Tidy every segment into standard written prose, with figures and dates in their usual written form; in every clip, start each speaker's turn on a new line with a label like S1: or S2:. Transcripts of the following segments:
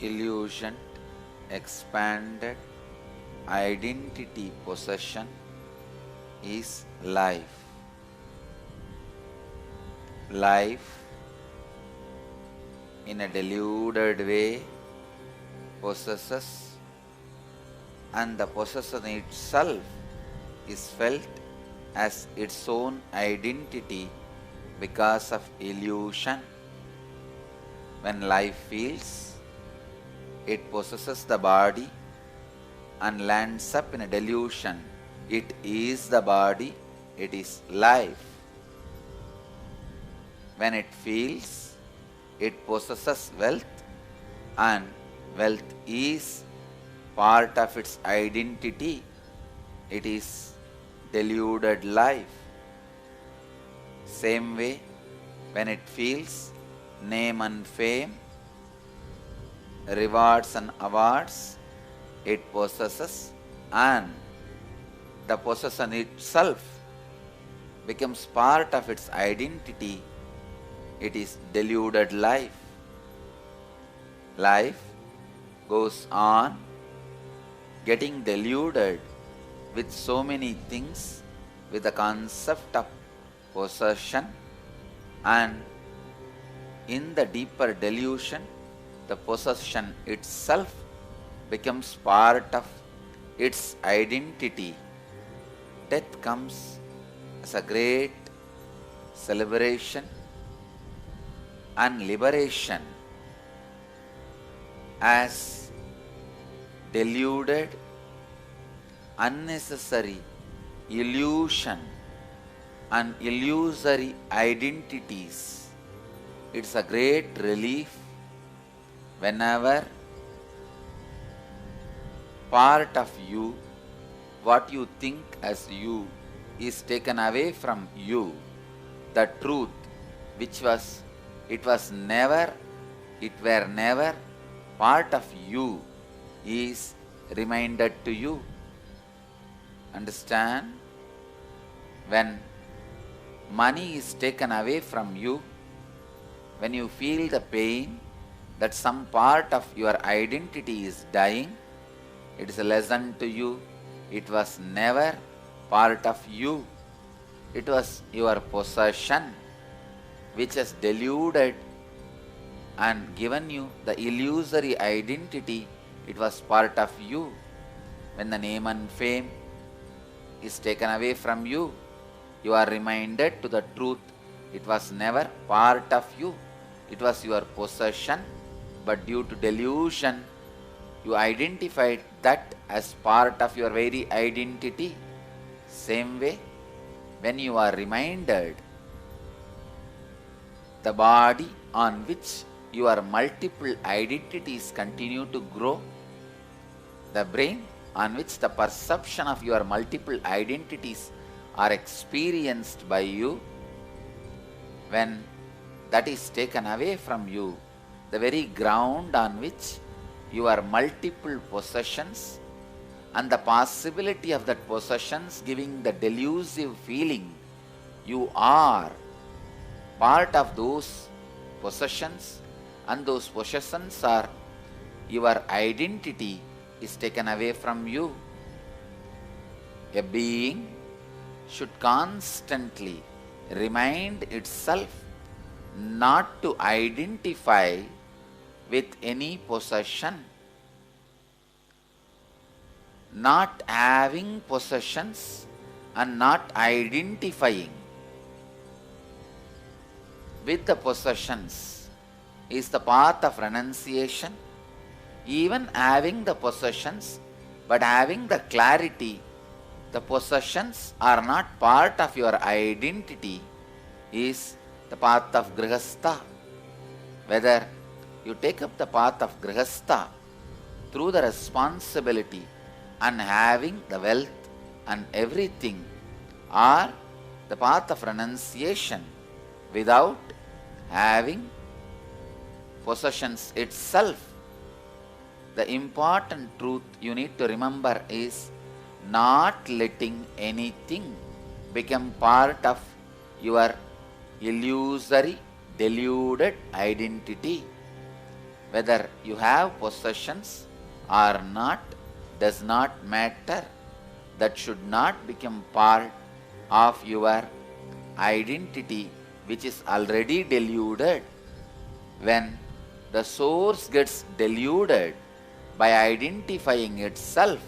S1: illusion, expanded identity possession is life. Life, in a deluded way, possesses, and the possession itself is felt as its own identity because of illusion. When life feels, it possesses the body and lands up in a delusion. It is the body, it is life. When it feels, it possesses wealth, and wealth is part of its identity. It is deluded life. Same way, when it feels name and fame, rewards and awards, it possesses, and the possession itself becomes part of its identity. It is deluded life. Life goes on getting deluded with so many things, with the concept of possession, and in the deeper delusion, the possession itself becomes part of its identity. Death comes as a great celebration and liberation, as deluded, unnecessary illusion and illusory identities. It's a great relief whenever part of you, what you think as you, is taken away from you. The truth which was, it were never part of you, is reminded to you. Understand? When money is taken away from you, when you feel the pain that some part of your identity is dying, it is a lesson to you. It was never part of you. It was your possession which has deluded and given you the illusory identity. It was part of you. When the name and fame is taken away from you, you are reminded to the truth. It was never part of you. It was your possession, but due to delusion, you identified that as part of your very identity. Same way, when you are reminded the body on which your multiple identities continue to grow, the brain on which the perception of your multiple identities are experienced by you, when that is taken away from you, the very ground on which your multiple possessions and the possibility of that possessions giving the delusive feeling you are part of those possessions, and those possessions are your identity, is taken away from you. A being should constantly remind itself not to identify with any possession. Not having possessions and not identifying with the possessions is the path of renunciation. Even having the possessions, but having the clarity, the possessions are not part of your identity, is the path of Grihastha. Whether you take up the path of Grihastha through the responsibility and having the wealth and everything, or the path of renunciation without having possessions itself, the important truth you need to remember is not letting anything become part of your illusory, deluded identity. whether you have possessions or not does not matter. That should not become part of your identity, which is already deluded. When the source gets deluded by identifying itself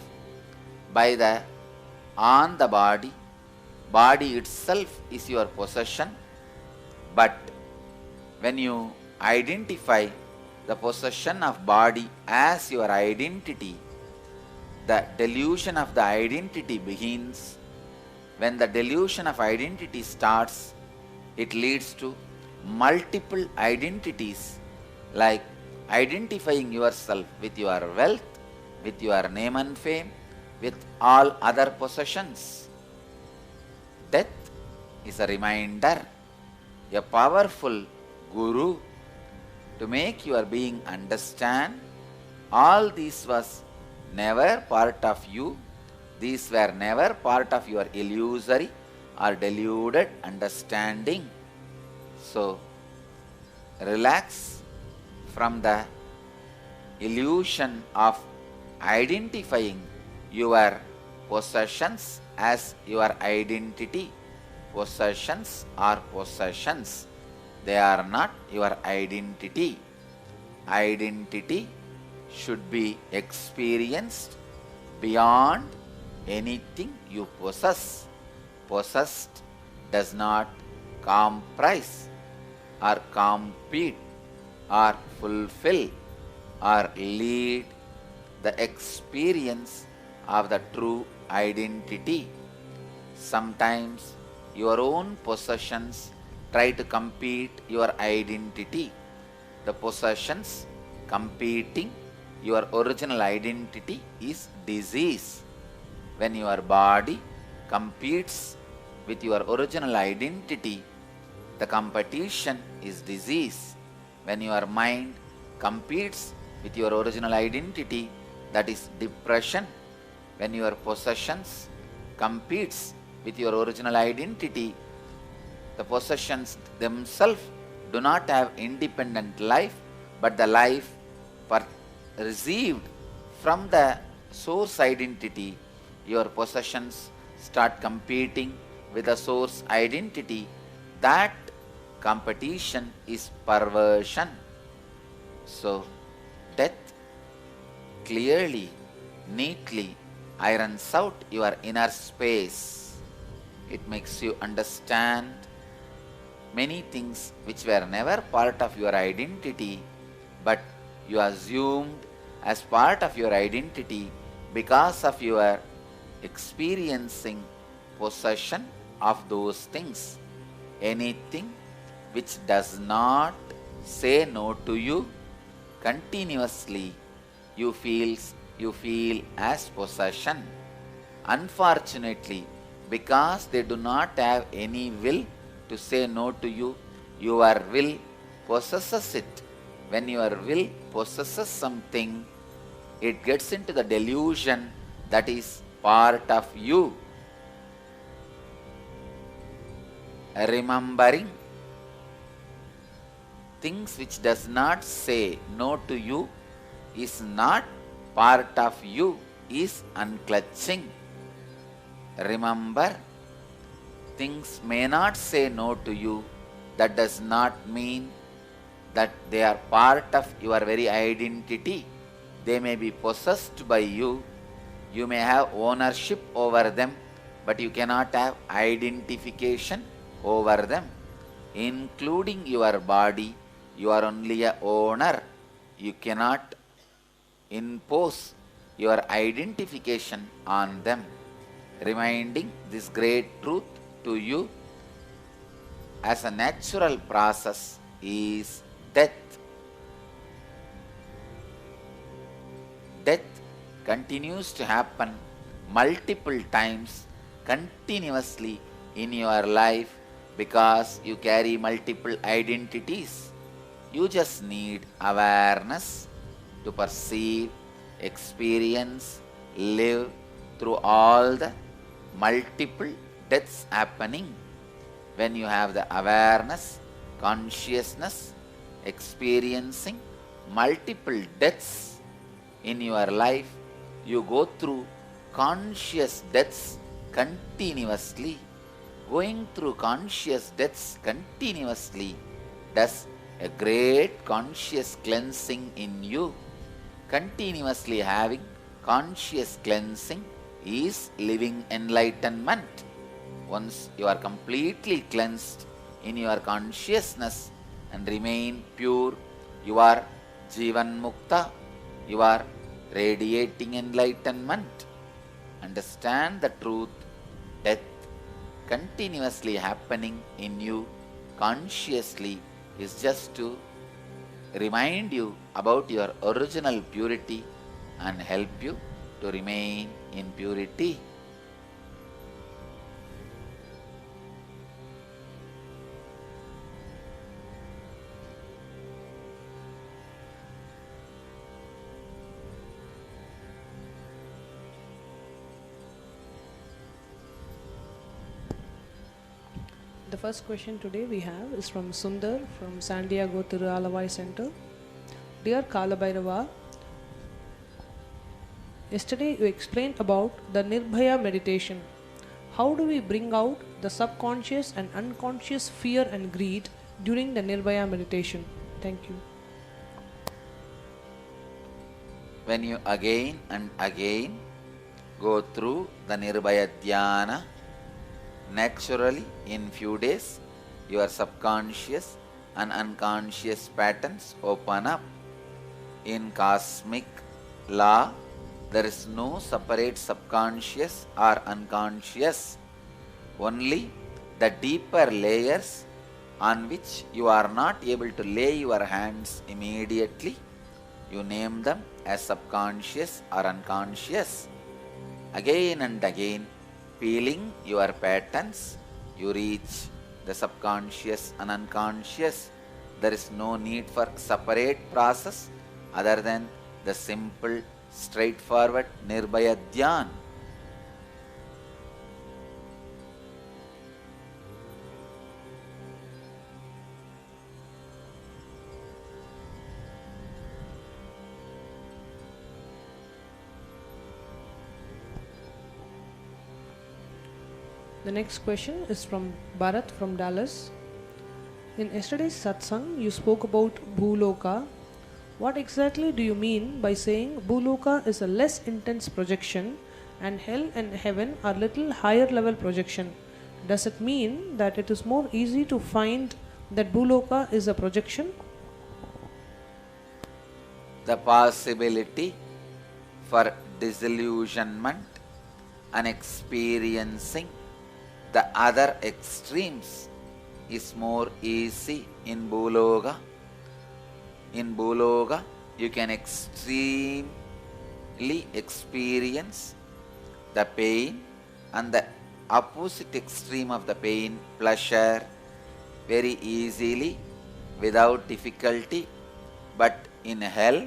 S1: by the on the body, body itself is your possession. But when you identify the possession of body as your identity, the delusion of the identity begins. When the delusion of identity starts, it leads to multiple identities, like identifying yourself with your wealth, with your name and fame, with all other possessions. Death is a reminder, a powerful guru to make your being understand all this was never part of you. These were never part of your illusory or deluded understanding. So, relax from the illusion of identifying your possessions as your identity. Possessions are possessions. They are not your identity. Identity should be experienced beyond anything you possess. Possessed does not comprise or compete or fulfill or lead the experience of the true identity. Sometimes your own possessions try to compete your identity. The possessions competing your original identity is disease. When your body competes with your original identity, the competition is disease. When your mind competes with your original identity, that is depression. When your possessions competes with your original identity, the possessions themselves do not have independent life, but the life received from the source identity. Your possessions start competing with the source identity. That competition is perversion. So, death clearly, neatly irons out your inner space. It makes you understand many things which were never part of your identity, but you assumed as part of your identity because of your experiencing possession of those things. Anything which does not say no to you, continuously you feel as possession. Unfortunately, because they do not have any will to say no to you, your will possesses it. When your will possesses something, it gets into the delusion that is part of you. Remembering things which does not say no to you is not part of you, is unclutching. Remember, things may not say no to you. That does not mean that they are part of your very identity. They may be possessed by you. You may have ownership over them, but you cannot have identification over them. Including your body, you are only a owner. You cannot impose your identification on them. Reminding this great truth to you as a natural process is death. Death continues to happen multiple times continuously in your life because you carry multiple identities. You just need awareness to perceive, experience, live through all the multiple deaths happening. When you have the awareness, consciousness, experiencing multiple deaths in your life. You go through conscious deaths continuously. Going through conscious deaths continuously does a great conscious cleansing in you. Continuously having conscious cleansing is living enlightenment. Once you are completely cleansed in your consciousness and remain pure, you are Jivan Mukta, you are radiating enlightenment. Understand the truth, death continuously happening in you consciously is just to remind you about your original purity and help you to remain in purity.
S2: The first question today we have is from Sundar from San Diego Tirualavai Center. Dear Kalabhairava, yesterday you explained about the Nirbhaya meditation. How do we bring out the subconscious and unconscious fear and greed during the Nirbhaya meditation? Thank you.
S1: When you again and again go through the Nirbhaya Dhyana, naturally in few days your subconscious and unconscious patterns open up. In cosmic law, there is no separate subconscious or unconscious. Only the deeper layers on which you are not able to lay your hands immediately, you name them as subconscious or unconscious. Again and again, feeling your patterns, you reach the subconscious and unconscious. There is no need for separate process other than the simple, straightforward Nirbhaya Dhyan.
S2: The next question is from Bharat from Dallas. In yesterday's satsang, you spoke about Bhuloka. What exactly do you mean by saying Bhuloka is a less intense projection and hell and heaven are little higher level projection? Does it mean that it is more easy to find that Bhuloka is a projection?
S1: The possibility for disillusionment and experiencing the other extremes is more easy in Bhuloka. In Bhuloka, you can extremely experience the pain and the opposite extreme of the pain, pleasure, very easily without difficulty. But in hell,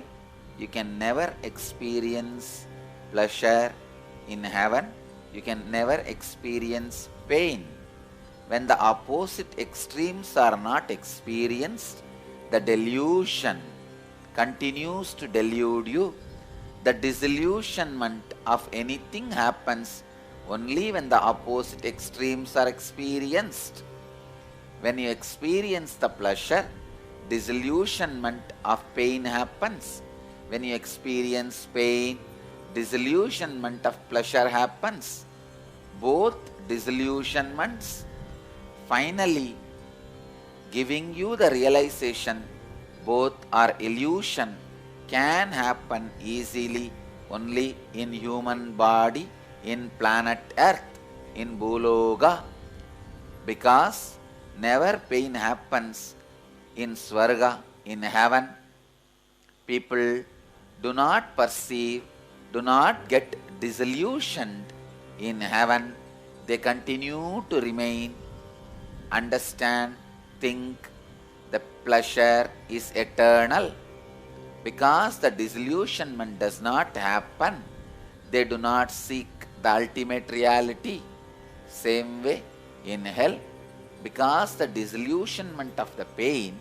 S1: you can never experience pleasure. In heaven, you can never experience pain. When the opposite extremes are not experienced, the delusion continues to delude you. The disillusionment of anything happens only when the opposite extremes are experienced. When you experience the pleasure, disillusionment of pain happens. When you experience pain, disillusionment of pleasure happens. Both disillusionments finally giving you the realization both are illusion can happen easily only in human body, in planet Earth, in Bhuloka, because never pain happens in Swarga, in heaven. People do not perceive, do not get disillusioned in heaven. They continue to remain, understand, think the pleasure is eternal. Because the disillusionment does not happen, they do not seek the ultimate reality. Same way in hell, because the disillusionment of the pain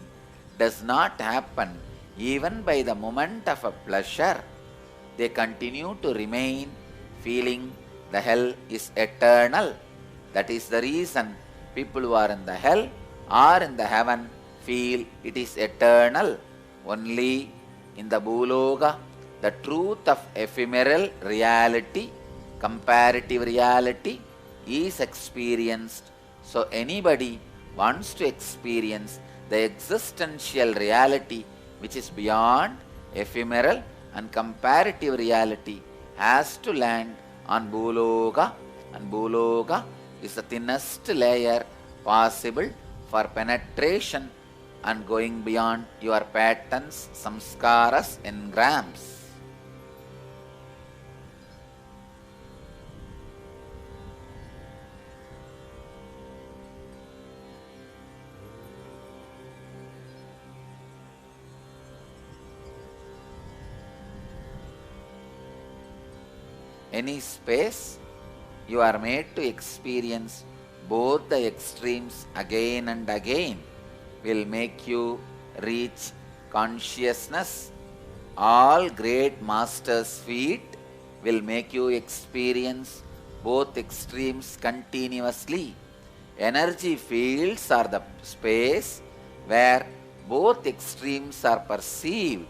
S1: does not happen, even by the moment of a pleasure, they continue to remain feeling the hell is eternal. That is the reason people who are in the hell or in the heaven feel it is eternal. Only in the Bhuloka, the truth of ephemeral reality, comparative reality, is experienced. So anybody wants to experience the existential reality which is beyond ephemeral and comparative reality has to land on Bhuloka, and Bhuloka is the thinnest layer possible for penetration and going beyond your patterns, samskaras, engrams. Any space, you are made to experience both the extremes again and again, will make you reach consciousness. All great masters' feet will make you experience both extremes continuously. Energy fields are the space where both extremes are perceived,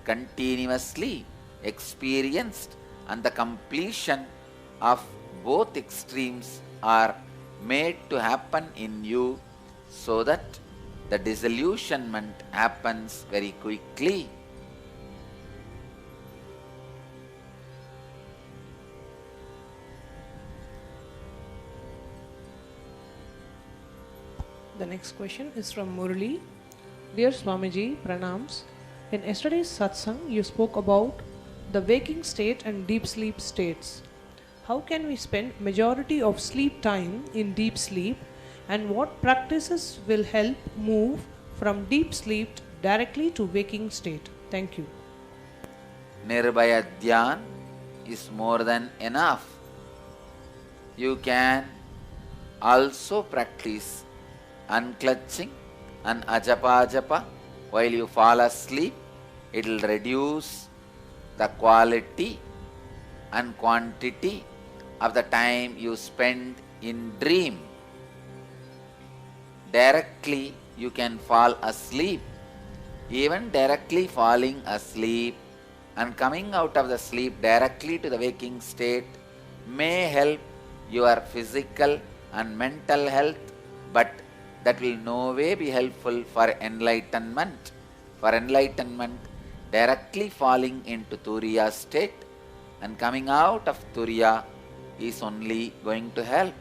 S1: continuously experienced, and the completion of both extremes are made to happen in you, so that the disillusionment happens very quickly.
S2: The next question is from Murali. Dear Swamiji, pranams. In yesterday's satsang, you spoke about the waking state and deep sleep states. How can we spend majority of sleep time in deep sleep, and what practices will help move from deep sleep directly to waking state? Thank you.
S1: Nirbhaya Dhyan is more than enough. You can also practice unclutching and ajapa while you fall asleep. It will reduce the quality and quantity of the time you spend in dream. Directly you can fall asleep. Even directly falling asleep and coming out of the sleep directly to the waking state may help your physical and mental health, but that will no way be helpful for enlightenment. For enlightenment, directly falling into Turiya state and coming out of Turiya is only going to help.